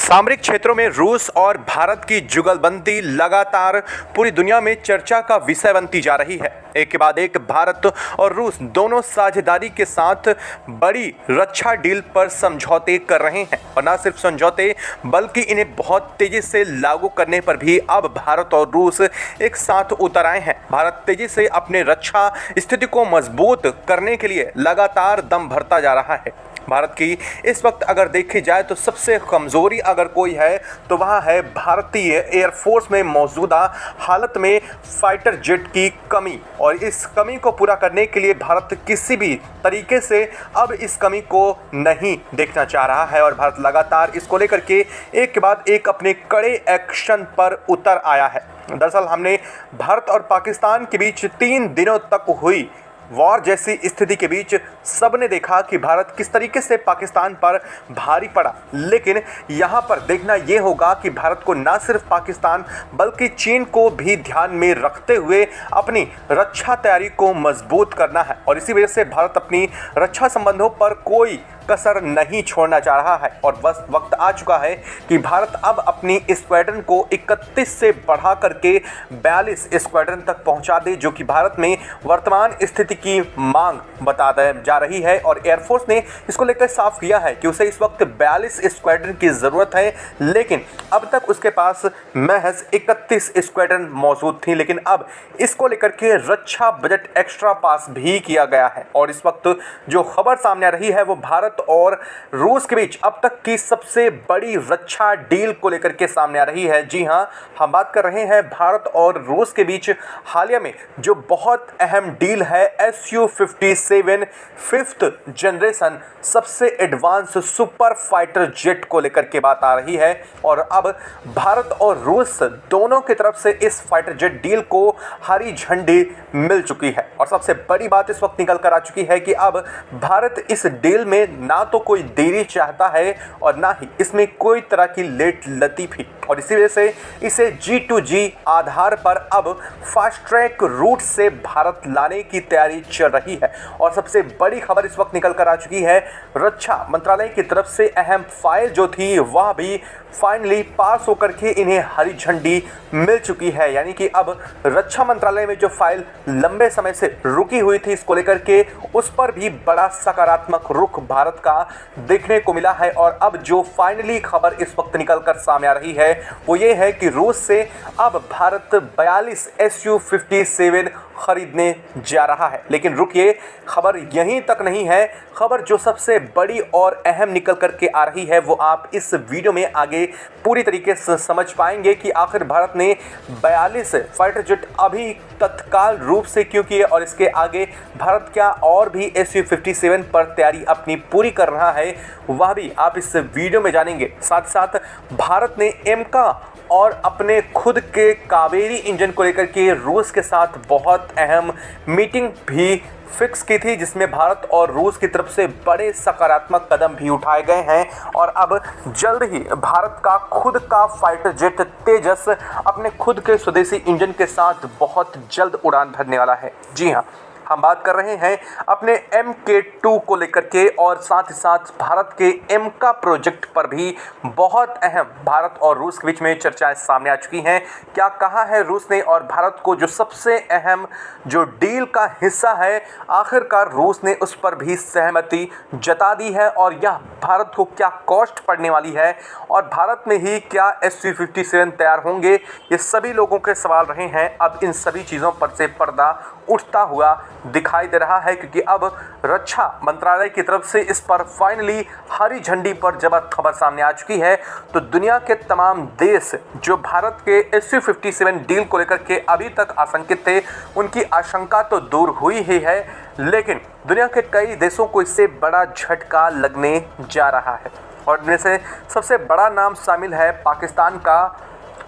सामरिक क्षेत्रों में रूस और भारत की जुगलबंदी लगातार पूरी दुनिया में चर्चा का विषय बनती जा रही है। एक के बाद एक भारत और रूस दोनों साझेदारी के साथ बड़ी रक्षा डील पर समझौते कर रहे हैं और न सिर्फ समझौते बल्कि इन्हें बहुत तेजी से लागू करने पर भी अब भारत और रूस एक साथ उतर आए हैं। भारत तेजी से अपने रक्षा स्थिति को मजबूत करने के लिए लगातार दम भरता जा रहा है। भारत की इस वक्त अगर देखी जाए तो सबसे कमज़ोरी अगर कोई है तो वह है भारतीय एयरफोर्स में मौजूदा हालत में फाइटर जेट की कमी। और इस कमी को पूरा करने के लिए भारत किसी भी तरीके से अब इस कमी को नहीं देखना चाह रहा है और भारत लगातार इसको लेकर के एक के बाद एक अपने कड़े एक्शन पर उतर आया है। दरअसल हमने भारत और पाकिस्तान के बीच 3 दिनों तक हुई वॉर जैसी स्थिति के बीच सबने देखा कि भारत किस तरीके से पाकिस्तान पर भारी पड़ा। लेकिन यहाँ पर देखना ये होगा कि भारत को न सिर्फ पाकिस्तान बल्कि चीन को भी ध्यान में रखते हुए अपनी रक्षा तैयारी को मजबूत करना है और इसी वजह से भारत अपनी रक्षा संबंधों पर कोई कसर नहीं छोड़ना चाह रहा है। और बस वक्त आ चुका है कि भारत अब अपनी स्क्वाड्रन को 31 से बढ़ा करके 42 स्क्वाड्रन तक पहुंचा दे, जो कि भारत में वर्तमान स्थिति की मांग बता जा रही है। और एयरफोर्स ने इसको लेकर साफ किया है कि उसे इस वक्त 42 स्क्वाड्रन की ज़रूरत है, लेकिन अब तक उसके पास महज 31 स्क्वाड्रन मौजूद थी। लेकिन अब इसको लेकर के रक्षा बजट एक्स्ट्रा पास भी किया गया है और इस वक्त जो खबर सामने आ रही है वो भारत और रूस के बीच अब तक की सबसे बड़ी रक्षा डील को लेकर के सामने आ रही है। जी हां, हम बात कर रहे हैं भारत और रूस के बीच हालिया में जो बहुत अहम डील है Su-57 5th जनरेशन सबसे एडवांस सुपर फाइटर जेट को लेकर के बात आ रही है। और अब भारत और रूस दोनों की तरफ से इस फाइटर जेट डील को हरी झंडी मिल चुकी है और सबसे बड़ी बात इस वक्त निकल कर आ चुकी है कि अब भारत इस डील में ना तो कोई देरी चाहता है और ना ही इसमें कोई तरह की लेट लतीफी, और इसी वजह से इसे G2G आधार पर अब फास्ट ट्रैक रूट से भारत लाने की तैयारी चल रही है। और सबसे बड़ी खबर इस वक्त निकल कर आ चुकी है, रक्षा मंत्रालय की तरफ से अहम फाइल जो थी वह भी फाइनली पास होकर के इन्हें हरी झंडी मिल चुकी है। यानी कि अब रक्षा मंत्रालय में जो फाइल लंबे समय से रुकी हुई थी इसको लेकर के उस पर भी बड़ा सकारात्मक रुख भारत का देखने को मिला है। और अब जो फाइनली खबर इस वक्त निकल कर सामने आ रही है वो ये है कि रूस से अब भारत 42 Su-57 खरीदने जा रहा है। लेकिन रुकिए, खबर यहीं तक नहीं है। खबर जो सबसे बड़ी और अहम निकल करके आ रही है वो आप इस वीडियो में आगे पूरी तरीके से समझ पाएंगे कि आखिर भारत ने 42 फाइटर जेट अभी तत्काल रूप से क्यों किए और इसके आगे भारत क्या और भी Su-57 पर तैयारी अपनी पूरी कर रहा है, वह भी आप इस वीडियो में जानेंगे। साथ साथ भारत ने एमका और अपने खुद के कावेरी इंजन को लेकर के रूस के साथ बहुत अहम मीटिंग भी फिक्स की थी, जिसमें भारत और रूस की तरफ से बड़े सकारात्मक कदम भी उठाए गए हैं। और अब जल्द ही भारत का खुद का फाइटर जेट तेजस अपने खुद के स्वदेशी इंजन के साथ बहुत जल्द उड़ान भरने वाला है। जी हाँ, हम बात कर रहे हैं अपने Mk2 को लेकर के और साथ ही साथ भारत के एमका प्रोजेक्ट पर भी बहुत अहम भारत और रूस के बीच में चर्चाएं सामने आ चुकी हैं। क्या कहा है रूस ने और भारत को जो सबसे अहम जो डील का हिस्सा है आखिरकार रूस ने उस पर भी सहमति जता दी है और यह भारत को क्या कॉस्ट पड़ने वाली है और भारत में ही क्या Su-57 तैयार होंगे, ये सभी लोगों के सवाल रहे हैं। अब इन सभी चीज़ों पर से पर्दा उठता हुआ दिखाई दे रहा है क्योंकि अब रक्षा मंत्रालय की तरफ से इस पर फाइनली हरी झंडी पर जब खबर सामने आ चुकी है तो दुनिया के तमाम देश जो भारत के Su-57 डील को लेकर के अभी तक आशंकित थे उनकी आशंका तो दूर हुई ही है, लेकिन दुनिया के कई देशों को इससे बड़ा झटका लगने जा रहा है और इनमें से सबसे बड़ा नाम शामिल है पाकिस्तान का।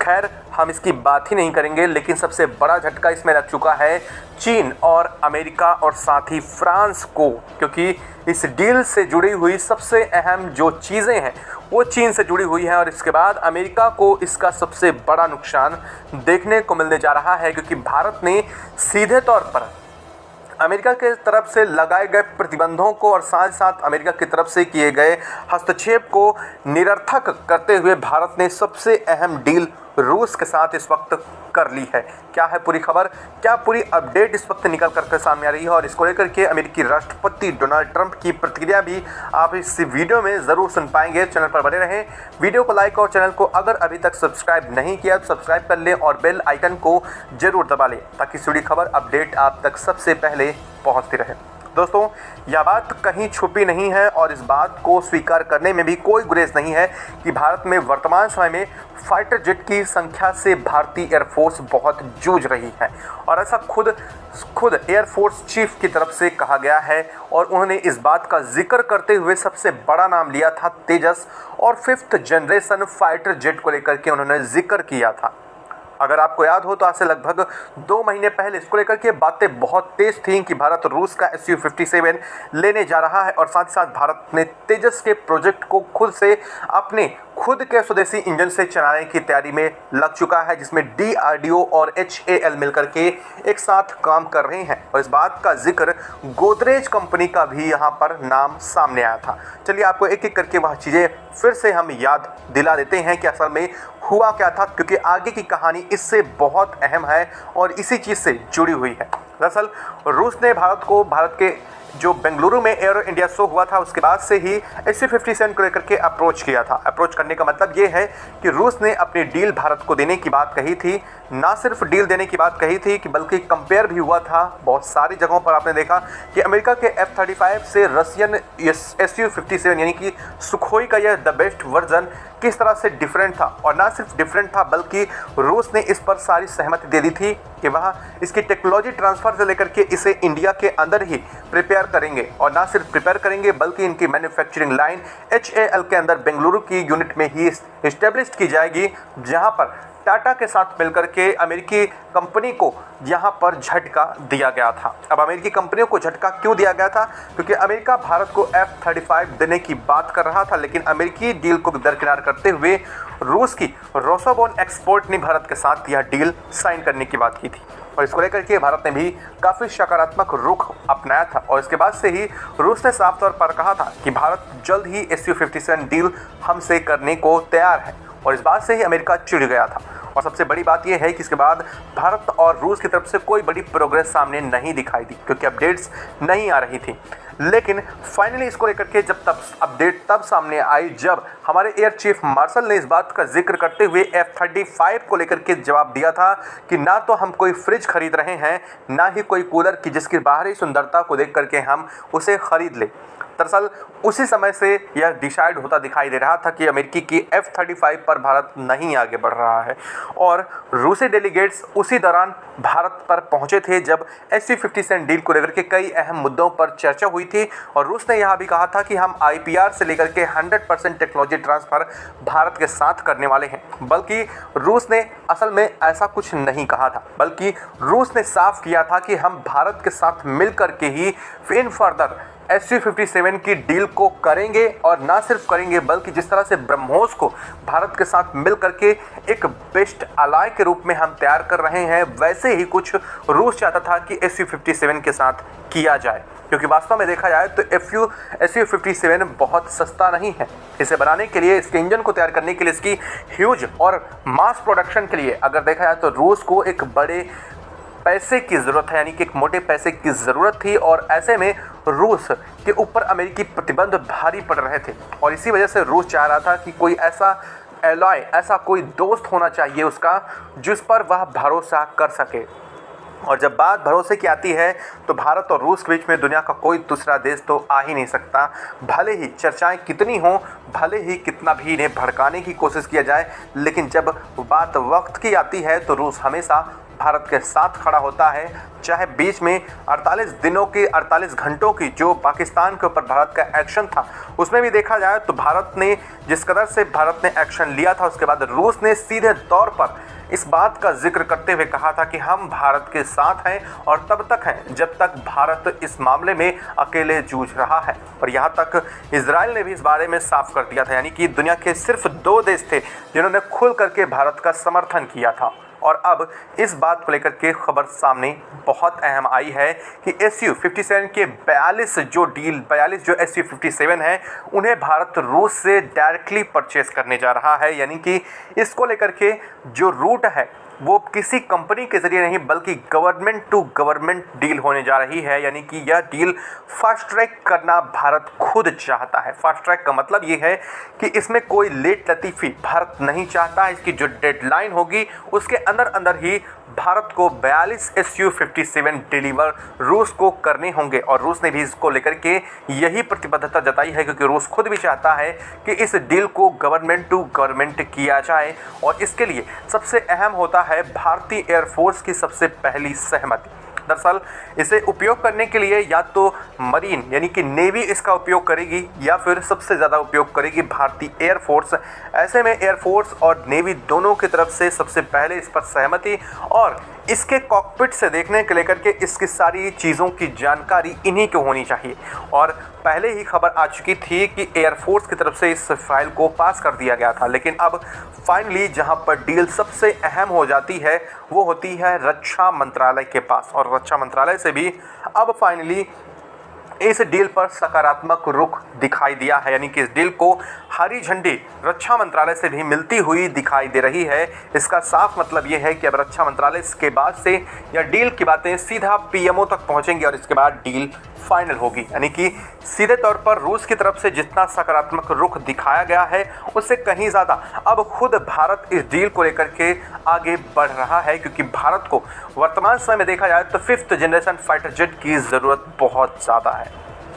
खैर, हम इसकी बात ही नहीं करेंगे, लेकिन सबसे बड़ा झटका इसमें लग चुका है चीन और अमेरिका और साथ ही फ्रांस को, क्योंकि इस डील से जुड़ी हुई सबसे अहम जो चीज़ें हैं वो चीन से जुड़ी हुई हैं और इसके बाद अमेरिका को इसका सबसे बड़ा नुकसान देखने को मिलने जा रहा है क्योंकि भारत ने सीधे तौर पर अमेरिका के तरफ से लगाए गए प्रतिबंधों को और साथ साथ अमेरिका की तरफ से किए गए हस्तक्षेप को निरर्थक करते हुए भारत ने सबसे अहम डील रूस के साथ इस वक्त कर ली है। क्या है पूरी खबर, क्या पूरी अपडेट इस वक्त निकल करके सामने आ रही है और इसको लेकर के अमेरिकी राष्ट्रपति डोनाल्ड ट्रंप की प्रतिक्रिया भी आप इस वीडियो में ज़रूर सुन पाएंगे। चैनल पर बने रहें, वीडियो को लाइक और चैनल को अगर अभी तक सब्सक्राइब नहीं किया तो सब्सक्राइब कर लें और बेल आइकन को जरूर दबा लें ताकि जुड़ी खबर अपडेट आप तक सबसे पहले पहुँचती रहे। दोस्तों, यह बात कहीं छुपी नहीं है और इस बात को स्वीकार करने में भी कोई गुरेज नहीं है कि भारत में वर्तमान समय में फाइटर जेट की संख्या से भारतीय एयरफोर्स बहुत जूझ रही है और ऐसा खुद एयरफोर्स चीफ की तरफ से कहा गया है और उन्होंने इस बात का जिक्र करते हुए सबसे बड़ा नाम लिया था तेजस और 5th जनरेशन फाइटर जेट को लेकर के उन्होंने जिक्र किया था। अगर आपको याद हो तो आज से लगभग 2 महीने पहले इसको लेकर के बातें बहुत तेज थीं कि भारत रूस का Su-57 लेने जा रहा है और साथ ही साथ भारत ने तेजस के प्रोजेक्ट को अपने खुद के स्वदेशी इंजन से चलाने की तैयारी में लग चुका है, जिसमें DRDO और HAL मिलकर के एक साथ काम कर रहे हैं और इस बात का जिक्र गोदरेज कंपनी का भी यहाँ पर नाम सामने आया था। चलिए आपको एक एक करके वह चीज़ें फिर से हम याद दिला देते हैं कि असल में हुआ क्या था, क्योंकि आगे की कहानी इससे बहुत अहम है और इसी चीज़ से जुड़ी हुई है। दरअसल रूस ने भारत के जो बेंगलुरु में एरो इंडिया शो हुआ था उसके बाद से ही Su-57 को लेकर के अप्रोच किया था। अप्रोच करने का मतलब ये है कि रूस ने अपनी डील भारत को देने की बात कही थी, ना सिर्फ डील देने की बात कही थी कि बल्कि कंपेयर भी हुआ था। बहुत सारी जगहों पर आपने देखा कि अमेरिका के F-35 से रशियन Su-57 यानी कि सुखोई का यह द बेस्ट वर्जन किस तरह से डिफरेंट था और ना सिर्फ डिफरेंट था बल्कि रूस ने इस पर सारी सहमति दे दी थी कि वह इसकी टेक्नोलॉजी ट्रांसफ़र से लेकर के इसे इंडिया के अंदर ही प्रिपेयर करेंगे और ना सिर्फ प्रिपेयर करेंगे बल्कि इनकी मैन्युफैक्चरिंग लाइन HAL के अंदर बेंगलुरु की यूनिट में ही इस्टेब्लिश की जाएगी, जहां पर टाटा के साथ मिलकर के अमेरिकी कंपनी को यहाँ पर झटका दिया गया था। अब अमेरिकी कंपनियों को झटका क्यों दिया गया था? क्योंकि अमेरिका भारत को F-35 देने की बात कर रहा था, लेकिन अमेरिकी डील को दरकिनार करते हुए रूस की रोसोबोन एक्सपोर्ट ने भारत के साथ यह डील साइन करने की बात की थी और इसको लेकर के भारत ने भी काफ़ी सकारात्मक रुख अपनाया था और इसके बाद से ही रूस ने साफ तौर पर कहा था कि भारत जल्द ही Su-57 डील हमसे करने को तैयार है और इस बात से ही अमेरिका चिढ़ गया था। और सबसे बड़ी बात यह है कि इसके बाद भारत और रूस की तरफ से कोई बड़ी प्रोग्रेस सामने नहीं दिखाई दी क्योंकि अपडेट्स नहीं आ रही थी। लेकिन फाइनली इसको लेकर के अपडेट तब सामने आई जब हमारे एयर चीफ मार्शल ने इस बात का जिक्र करते हुए F-35 को लेकर के जवाब दिया था कि ना तो हम कोई फ्रिज खरीद रहे हैं, ना ही कोई कूलर की जिसकी बाहरी सुंदरता को देख करके हम उसे खरीद लें। दरअसल उसी समय से यह डिसाइड होता दिखाई दे रहा था कि अमेरिकी की F-35 पर भारत नहीं आगे बढ़ रहा है और रूसी डेलीगेट्स उसी दौरान भारत पर पहुंचे थे जब Su-57 डील को लेकर के कई अहम मुद्दों पर चर्चा हुई थी और रूस ने यह भी कहा था कि हम IPR से लेकर के 100% टेक्नोलॉजी ट्रांसफ़र भारत के साथ करने वाले हैं। बल्कि रूस ने असल में ऐसा कुछ नहीं कहा था, बल्कि रूस ने साफ किया था कि हम भारत के साथ मिल करके ही इन फर्दर Su-57 की डील को करेंगे और ना सिर्फ करेंगे बल्कि जिस तरह से ब्रह्मोस को भारत के साथ मिल करके एक बेस्ट अलाय के रूप में हम तैयार कर रहे हैं, वैसे ही कुछ रूस चाहता था कि Su-57 के साथ किया जाए। क्योंकि वास्तव में देखा जाए तो Su-57 बहुत सस्ता नहीं है। इसे बनाने के लिए, इसके इंजन को तैयार करने के लिए, इसकी ह्यूज और मास प्रोडक्शन के लिए अगर देखा जाए तो रूस को एक बड़े पैसे की ज़रूरत है, यानी कि एक मोटे पैसे की ज़रूरत थी और ऐसे में रूस के ऊपर अमेरिकी प्रतिबंध भारी पड़ रहे थे और इसी वजह से रूस चाह रहा था कि कोई ऐसा एलॉय, ऐसा कोई दोस्त होना चाहिए उसका जिस पर वह भरोसा कर सके। और जब बात भरोसे की आती है तो भारत और रूस के बीच में दुनिया का कोई दूसरा देश तो आ ही नहीं सकता। भले ही चर्चाएं कितनी हों, भले ही कितना भी इन्हें भड़काने की कोशिश किया जाए, लेकिन जब बात वक्त की आती है तो रूस हमेशा भारत के साथ खड़ा होता है। चाहे बीच में 48 घंटों की जो पाकिस्तान के ऊपर भारत का एक्शन था उसमें भी देखा जाए तो भारत ने जिस कदर से भारत ने एक्शन लिया था, उसके बाद रूस ने सीधे तौर पर इस बात का जिक्र करते हुए कहा था कि हम भारत के साथ हैं और तब तक हैं जब तक भारत इस मामले में अकेले जूझ रहा है। और यहाँ तक इजराइल ने भी इस बारे में साफ कर दिया था, यानी कि दुनिया के सिर्फ 2 देश थे जिन्होंने खुल करके भारत का समर्थन किया था और अब इस बात को लेकर के खबर सामने बहुत अहम आई है कि Su-57 के 42 जो Su-57 है उन्हें भारत रूस से डायरेक्टली परचेस करने जा रहा है। यानी कि इसको लेकर के जो रूट है वो किसी कंपनी के जरिए नहीं बल्कि गवर्नमेंट टू गवर्नमेंट डील होने जा रही है। यानी कि यह डील फास्ट ट्रैक करना भारत खुद चाहता है। फास्ट ट्रैक का मतलब ये है कि इसमें कोई लेट लतीफ़ी भारत नहीं चाहता। इसकी जो डेडलाइन होगी उसके अंदर अंदर ही भारत को 42 Su-57 डिलीवर रूस को करने होंगे और रूस ने भी इसको लेकर के यही प्रतिबद्धता जताई है, क्योंकि रूस खुद भी चाहता है कि इस डील को गवर्नमेंट टू गवर्नमेंट किया जाए और इसके लिए सबसे अहम होता है भारतीय एयरफोर्स की सबसे पहली सहमति। दरअसल इसे उपयोग करने के लिए या तो मरीन यानी कि नेवी इसका उपयोग करेगी या फिर सबसे ज़्यादा उपयोग करेगी भारतीय एयरफोर्स। ऐसे में एयरफोर्स और नेवी दोनों की तरफ से सबसे पहले इस पर सहमति और इसके कॉकपिट से देखने के लेकर के इसकी सारी चीज़ों की जानकारी इन्हीं को होनी चाहिए। और पहले ही खबर आ चुकी थी कि एयरफोर्स की तरफ से इस फाइल को पास कर दिया गया था, लेकिन अब फाइनली जहां पर डील सबसे अहम हो जाती है वो होती है रक्षा मंत्रालय के पास, और रक्षा मंत्रालय से भी अब फाइनली इस डील पर सकारात्मक रुख दिखाई दिया है। यानी कि इस डील को हरी झंडी रक्षा मंत्रालय से भी मिलती हुई दिखाई दे रही है। इसका साफ मतलब ये है कि अब रक्षा मंत्रालय के बाद से या डील की बातें सीधा पीएमओ तक पहुंचेंगी और इसके बाद डील फाइनल होगी। यानी कि सीधे तौर पर रूस की तरफ से जितना सकारात्मक रुख दिखाया गया है उससे कहीं ज़्यादा अब खुद भारत इस डील को लेकर के आगे बढ़ रहा है, क्योंकि भारत को वर्तमान समय में देखा जाए तो 5th जनरेशन फाइटर जेट की ज़रूरत बहुत ज़्यादा है।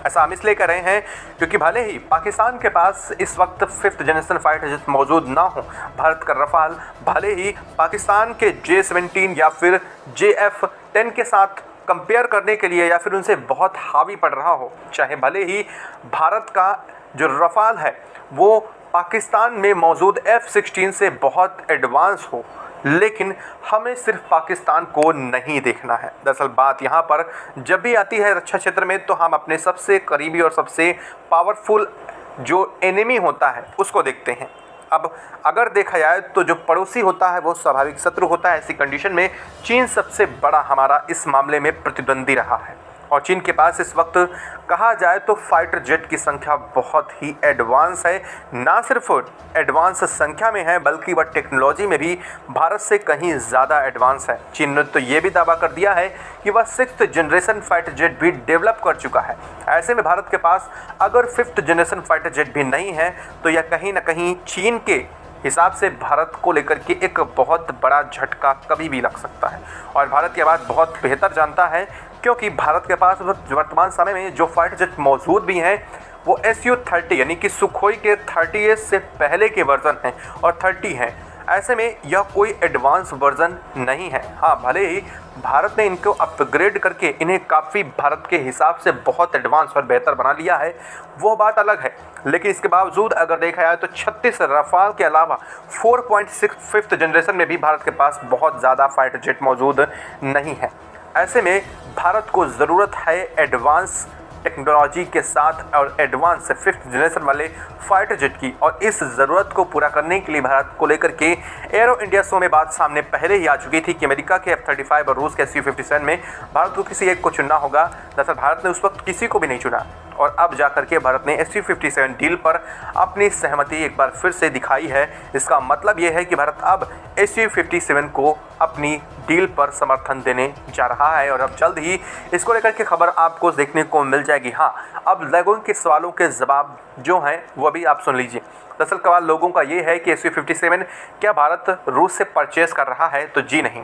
ऐसा हम इसलिए कर रहे हैं क्योंकि भले ही पाकिस्तान के पास इस वक्त 5th जनरेशन फाइटर जेट मौजूद ना हो, भारत का रफाल भले ही पाकिस्तान के J-17 या फिर JF-10 के साथ कंपेयर करने के लिए या फिर उनसे बहुत हावी पड़ रहा हो, चाहे भले ही भारत का जो रफाल है वो पाकिस्तान में मौजूद F-16 से बहुत एडवांस हो, लेकिन हमें सिर्फ पाकिस्तान को नहीं देखना है। दरअसल बात यहाँ पर जब भी आती है रक्षा क्षेत्र में तो हम अपने सबसे करीबी और सबसे पावरफुल जो एनिमी होता है उसको देखते हैं। अब अगर देखा जाए तो जो पड़ोसी होता है वो स्वाभाविक शत्रु होता है। ऐसी कंडीशन में चीन सबसे बड़ा हमारा इस मामले में प्रतिद्वंदी रहा है और चीन के पास इस वक्त कहा जाए तो फाइटर जेट की संख्या बहुत ही एडवांस है। ना सिर्फ एडवांस संख्या में है बल्कि वह टेक्नोलॉजी में भी भारत से कहीं ज़्यादा एडवांस है। चीन ने तो ये भी दावा कर दिया है कि वह 6th जनरेशन फाइटर जेट भी डेवलप कर चुका है। ऐसे में भारत के पास अगर 5th जनरेशन फाइटर जेट भी नहीं है तो यह कहीं ना कहीं चीन के हिसाब से भारत को लेकर के एक बहुत बड़ा झटका कभी भी लग सकता है। और भारत ये बात बहुत बेहतर जानता है, क्योंकि भारत के पास वर्तमान समय में जो फाइटर जेट मौजूद भी हैं वो Su-30 यानी कि सुखोई के 30S से पहले के वर्जन हैं और 30 हैं। ऐसे में यह कोई एडवांस वर्जन नहीं है। हाँ, भले ही भारत ने इनको अपग्रेड करके इन्हें काफ़ी भारत के हिसाब से बहुत एडवांस और बेहतर बना लिया है, वो बात अलग है, लेकिन इसके बावजूद अगर देखा जाए तो 36 रफाल के अलावा 4.6 5th जनरेशन में भी भारत के पास बहुत ज़्यादा फाइटर जेट मौजूद नहीं है। ऐसे में भारत को ज़रूरत है एडवांस टेक्नोलॉजी के साथ और एडवांस 5th जनरेशन वाले फाइटर जेट की, और इस ज़रूरत को पूरा करने के लिए भारत को लेकर के एरो इंडिया शो में बात सामने पहले ही आ चुकी थी कि अमेरिका के F-35 और रूस के Su-57 में भारत को किसी एक को चुनना होगा। दरअसल भारत ने उस वक्त किसी को भी नहीं चुना और अब जाकर के भारत ने Su-57 डील पर अपनी सहमति एक बार फिर से दिखाई है। इसका मतलब ये है कि भारत अब Su-57 को अपनी डील पर समर्थन देने जा रहा है और अब जल्द ही इसको लेकर के खबर आपको देखने को मिल जाएगी। हाँ, अब लोगों के सवालों के जवाब जो हैं वो भी आप सुन लीजिए। दरअसल सवाल लोगों का ये है कि Su-57 क्या भारत रूस से परचेस कर रहा है, तो जी नहीं।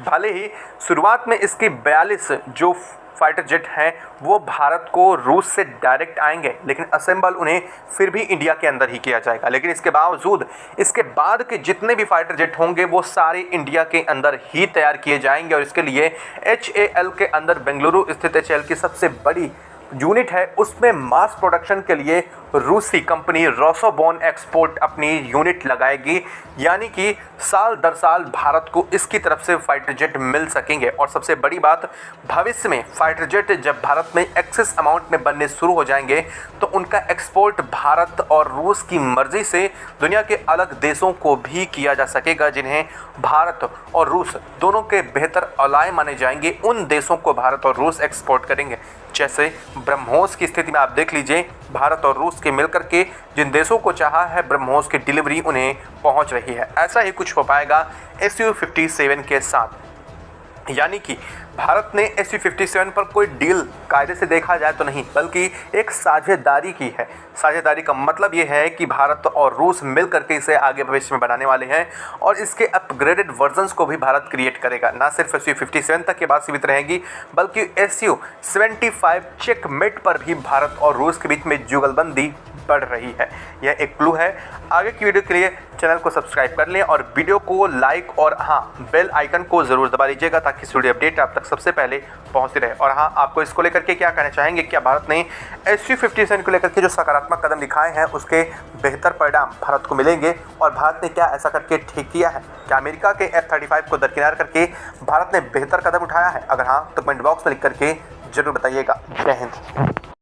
भले ही शुरुआत में इसकी 42 जो फाइटर जेट हैं वो भारत को रूस से डायरेक्ट आएंगे, लेकिन असेंबल उन्हें फिर भी इंडिया के अंदर ही किया जाएगा। लेकिन इसके बावजूद इसके बाद के जितने भी फाइटर जेट होंगे वो सारे इंडिया के अंदर ही तैयार किए जाएंगे और इसके लिए HAL के अंदर बेंगलुरु स्थित HAL की सबसे बड़ी यूनिट है उसमें मास प्रोडक्शन के लिए रूसी कंपनी रोसोबोन एक्सपोर्ट अपनी यूनिट लगाएगी, यानी कि साल दर साल भारत को इसकी तरफ से फाइटर जेट मिल सकेंगे। और सबसे बड़ी बात, भविष्य में फाइटर जेट जब भारत में एक्सेस अमाउंट में बनने शुरू हो जाएंगे तो उनका एक्सपोर्ट भारत और रूस की मर्जी से दुनिया के अलग देशों को भी किया जा सकेगा, जिन्हें भारत और रूस दोनों के बेहतर अलाय माने जाएंगे। उन देशों को भारत और रूस एक्सपोर्ट करेंगे। जैसे ब्रह्मोस की स्थिति में आप देख लीजिए, भारत और रूस के मिलकर के जिन देशों को चाहा है ब्रह्मोस की डिलीवरी उन्हें पहुंच रही है। ऐसा ही कुछ हो पाएगा Su-57 के साथ, यानी कि भारत ने Su-57 पर कोई डील कायदे से देखा जाए तो नहीं, बल्कि एक साझेदारी की है। साझेदारी का मतलब ये है कि भारत और रूस मिल करके इसे आगे भविष्य में बनाने वाले हैं और इसके अपग्रेडेड वर्जन्स को भी भारत क्रिएट करेगा। ना सिर्फ Su-57 तक ये बात सीमित रहेगी, बल्कि Su-75 चेकमेट पर भी भारत और रूस के बीच में जुगलबंदी बढ़ रही है। यह एक क्लू है। आगे की वीडियो के लिए चैनल को सब्सक्राइब कर लें और वीडियो को लाइक और बेल आइकन को ज़रूर दबा लीजिएगा, ताकि इस वीडियो अपडेट आप तक सबसे पहले पहुंचती रहे। और आपको इसको लेकर के क्या कहना चाहेंगे? क्या भारत ने Su-57 को लेकर के जो सकारात्मक कदम दिखाए हैं उसके बेहतर परिणाम भारत को मिलेंगे और भारत ने क्या ऐसा करके ठीक किया है? क्या अमेरिका के F-35 को दरकिनार करके भारत ने बेहतर कदम उठाया है? अगर हाँ तो कमेंट बॉक्स में लिख करके जरूर बताइएगा। जय हिंद।